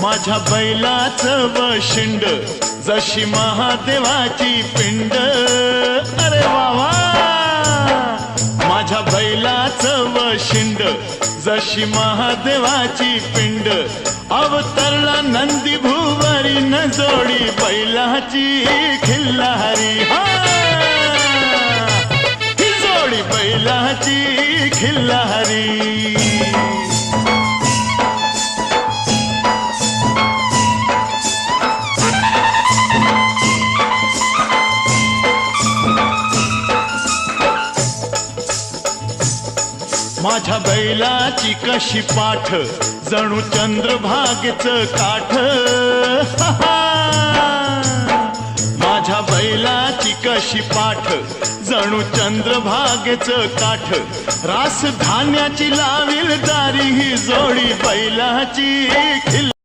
माझ्या बैलाचं वशिंड जशी महादेवाची पिंड। अरे वावा, माझ्या बैलाचं वशिंड जशी महादेवाची पिंड। अवतरला नंदी भुवरी न जोडी बैलाची खिल्लारी। ही जोडी बैलाची खिल्लारी। माझ्या बैलाची कशी पाठ जणू चंद्रभागेचं काठ। माझ्या बैलाची कशी पाठ जणू चंद्रभागेचं काठ। रास धान्याची लावील दारी ही जोडी बैलाची खिल्लारी।